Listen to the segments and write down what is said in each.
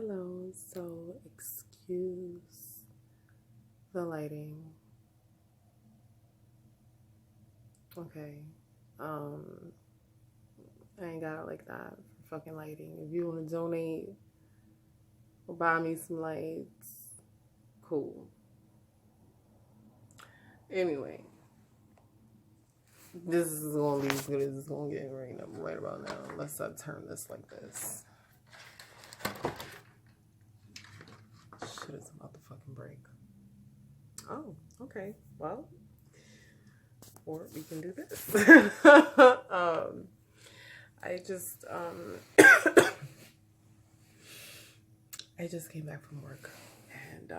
Hello, so excuse the lighting. Okay. Um, I ain't got it like that for fucking lighting. If you want to donate or buy me some lights, cool. Anyway, this is gonna be as good as it's gonna get right about now, unless I turn this like this. Shit is about to fucking break. Oh, okay. Well, or we can do this. I just I just came back from work, and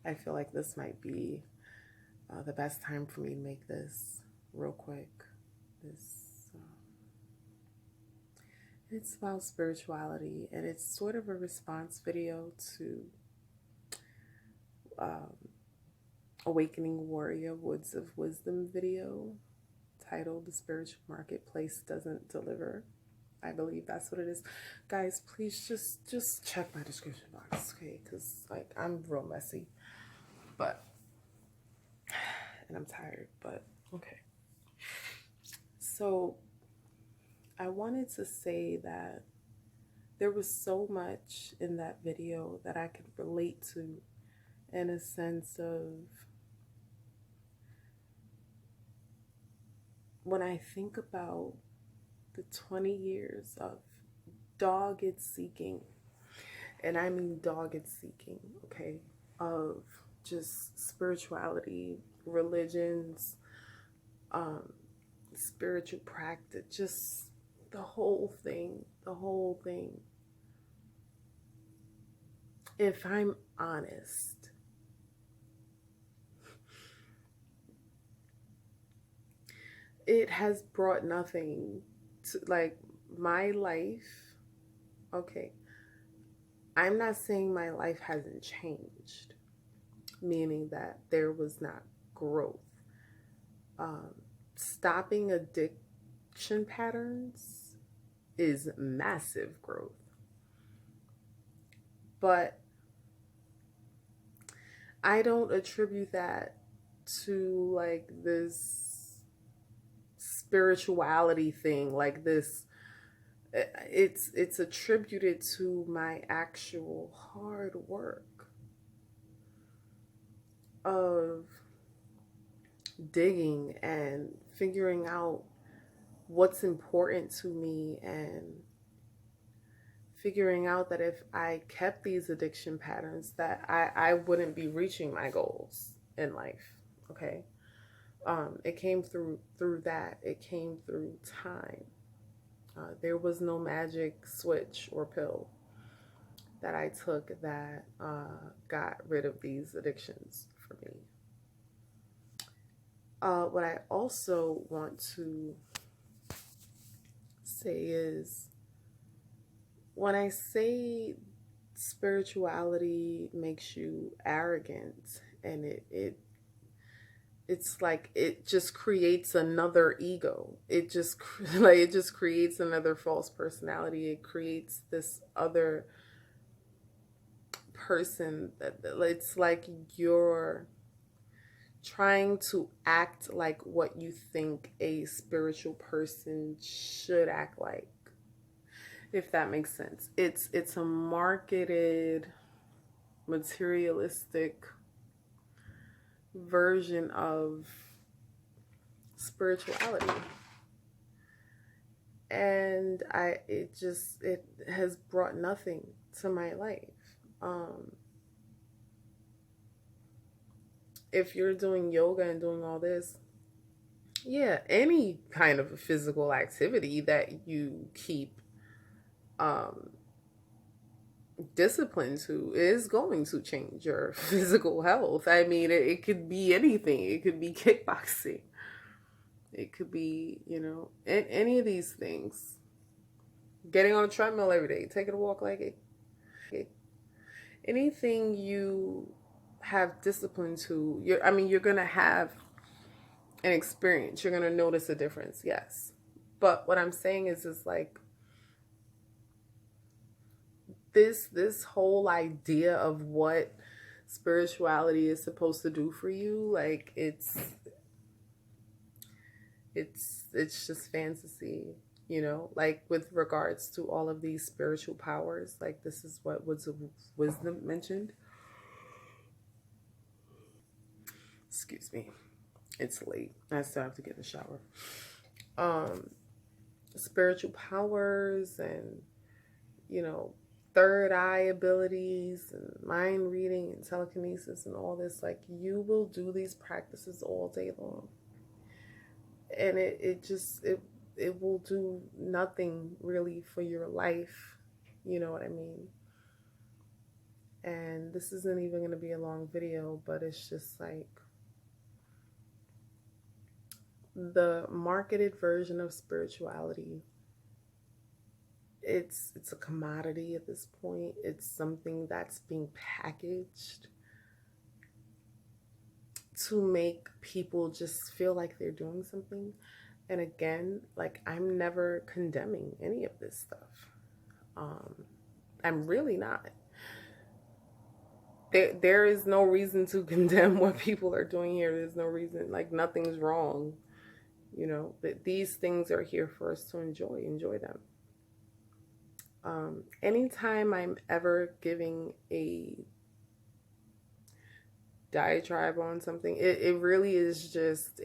I feel like this might be the best time for me to make this real quick. It's about spirituality, and it's sort of a response video to Awakening Warrior Woods of Wisdom video titled "The Spiritual Marketplace Doesn't Deliver." I believe that's what it is. Guys, please just check my description box, okay? Because like I'm real messy, and I'm tired, but okay. So I wanted to say that there was so much in that video that I could relate to, in a sense of when I think about the 20 years of dogged seeking, and I mean dogged seeking, okay, of just spirituality, religions, spiritual practice, just the whole thing. If I'm honest, it has brought nothing to like my life. Okay, I'm not saying my life hasn't changed, meaning that there was not growth. Stopping addiction patterns is massive growth. But I don't attribute that to like this spirituality thing, like this. It's attributed to my actual hard work of digging and figuring out what's important to me, and figuring out that if I kept these addiction patterns, that I wouldn't be reaching my goals in life. Okay. It came through that. It came through time. There was no magic switch or pill that I took that got rid of these addictions for me. What I also want to say is, when I say spirituality makes you arrogant, and it's like it just creates another ego. It just creates another false personality. It creates this other person that it's like you're trying to act like what you think a spiritual person should act like, if that makes sense. It's a marketed, materialistic version of spirituality, and it has brought nothing to my life. If you're doing yoga and doing all this, yeah, any kind of a physical activity that you keep discipline to is going to change your physical health. I mean, it could be anything. It could be kickboxing. It could be, any of these things. Getting on a treadmill every day, taking a walk like it. Anything you have discipline to, you're going to have an experience. You're going to notice a difference, yes. But what I'm saying is like, this whole idea of what spirituality is supposed to do for you, like it's just fantasy, you know, like with regards to all of these spiritual powers. Like this is what was wisdom mentioned. Excuse me, it's late, I still have to get in the shower. um Spiritual powers and, you know, third eye abilities and mind reading and telekinesis and all this, like you will do these practices all day long, and it will do nothing really for your life, you know what I mean? And this isn't even going to be a long video, but it's just like the marketed version of spirituality. It's a commodity at this point. It's something that's being packaged to make people just feel like they're doing something. And again, like I'm never condemning any of this stuff. I'm really not. There is no reason to condemn what people are doing here. There's no reason, like nothing's wrong. You know, that these things are here for us to enjoy them. Anytime I'm ever giving a diatribe on something, it really is just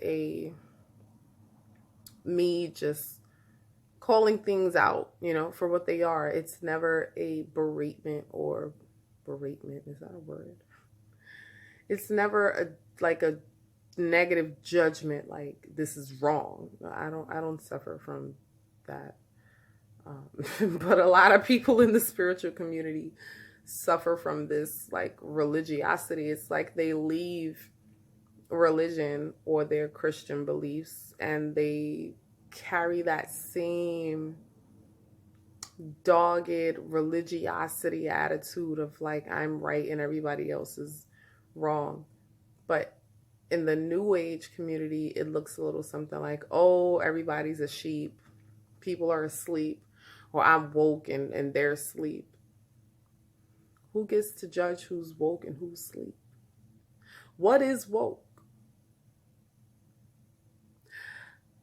me just calling things out, you know, for what they are. It's never a beratement, or beratement, is that a word? It's never a negative judgment, like this is wrong. I don't suffer from that. But a lot of people in the spiritual community suffer from this like religiosity. It's like they leave religion or their Christian beliefs and they carry that same dogged religiosity attitude of like I'm right and everybody else is wrong. But in the new age community, it looks a little something like, oh, everybody's a sheep, people are asleep, or I'm woke and they're asleep. Who gets to judge who's woke and who's asleep? What is woke?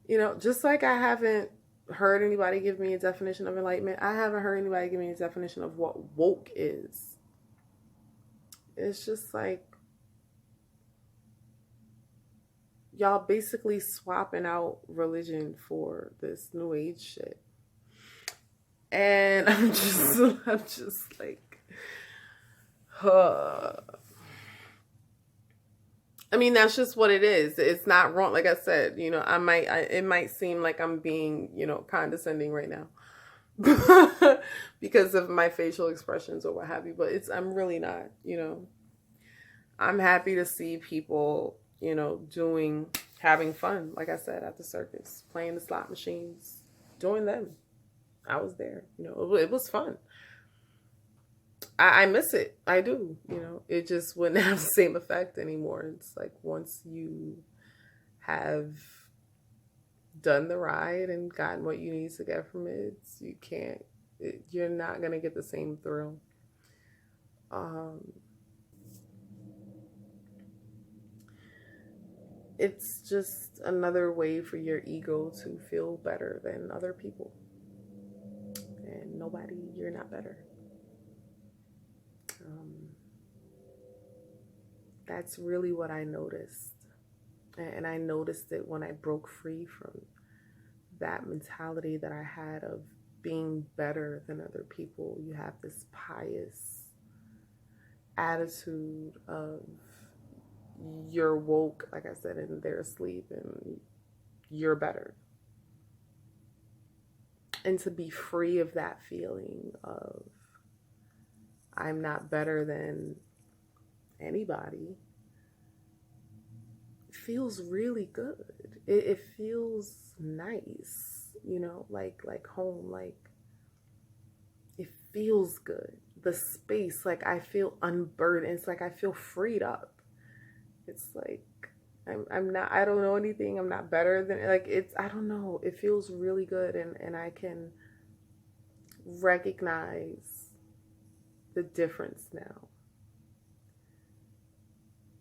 You know, just like I haven't heard anybody give me a definition of enlightenment, I haven't heard anybody give me a definition of what woke is. It's just like y'all basically swapping out religion for this new age shit. And I'm just like, I mean, that's just what it is. It's not wrong. Like I said, you know, it might seem like I'm being, you know, condescending right now because of my facial expressions or what have you, but I'm really not, you know. I'm happy to see people, you know, having fun, like I said, at the circus, playing the slot machines, doing them. I was there, you know, it was fun. I miss it. I do, you know, it just wouldn't have the same effect anymore. It's like once you have done the ride and gotten what you need to get from it, you're not going to get the same thrill. It's just another way for your ego to feel better than other people. And you're not better. That's really what I noticed. And I noticed it when I broke free from that mentality that I had of being better than other people. You have this pious attitude of you're woke, like I said, and they're asleep and you're better. And to be free of that feeling of I'm not better than anybody feels really good. It feels nice, you know, like home, like it feels good. The space, like I feel unburdened. It's like I feel freed up. It's like I don't know anything. I'm not better than, like, I don't know. It feels really good. And I can recognize the difference now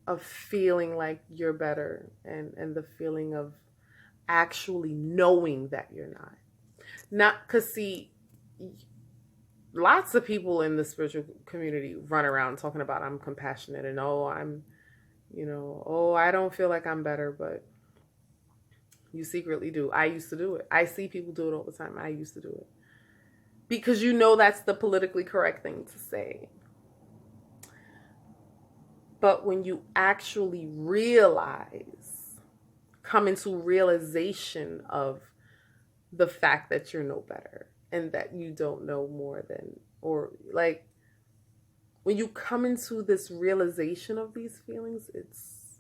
of feeling like you're better, and the feeling of actually knowing that you're not. Not because, see, lots of people in the spiritual community run around talking about I'm compassionate and I'm, I don't feel like I'm better, but you secretly do. I used to do it. I see people do it all the time. I used to do it. Because that's the politically correct thing to say. But when you actually come into realization of the fact that you're no better and that you don't know more than, or like, when you come into this realization of these feelings, it's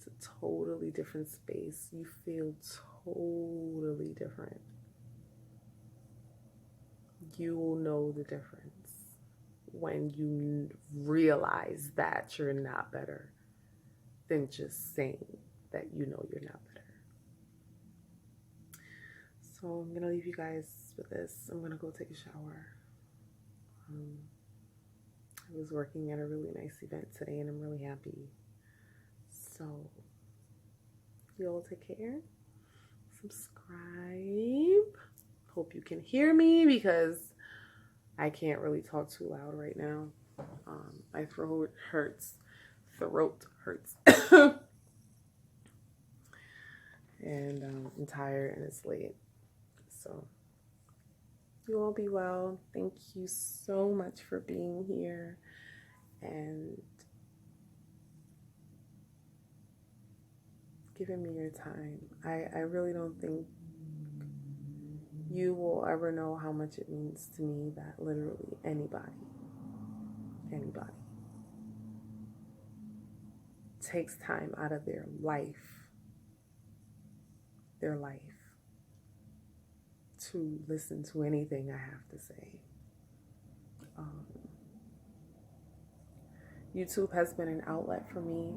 a totally different space. You feel totally different. You will know the difference when you realize that you're not better than just saying that you're not better. So I'm going to leave you guys with this. I'm going to go take a shower. I was working at a really nice event today and I'm really happy. So you all take care. Subscribe. Hope you can hear me because I can't really talk too loud right now. My throat hurts. And I'm tired and it's late. So you all be well. Thank you so much for being here and giving me your time. I really don't think you will ever know how much it means to me that literally anybody takes time out of their life to listen to anything I have to say. YouTube has been an outlet for me.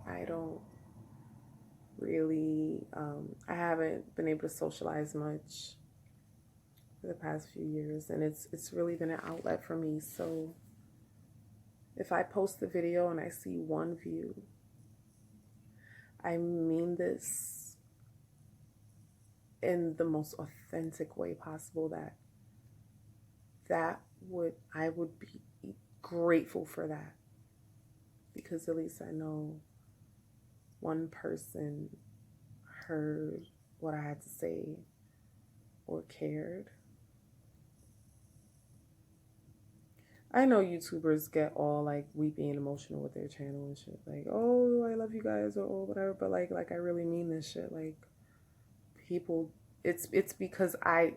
I don't really, I haven't been able to socialize much for the past few years, and it's really been an outlet for me. So if I post a video and I see one view, I mean this in the most authentic way possible, I would be grateful for that, because at least I know one person heard what I had to say or cared. I know YouTubers get all like weepy and emotional with their channel and shit, like, oh, I love you guys, or oh, whatever, but like I really mean this shit. Like, people, it's because I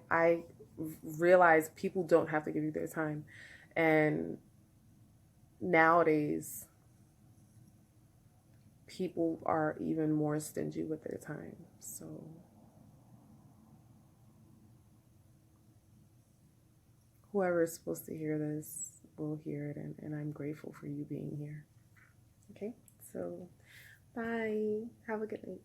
realize people don't have to give you their time, and nowadays people are even more stingy with their time. So whoever is supposed to hear this will hear it, and I'm grateful for you being here. Okay, so bye. Have a good night.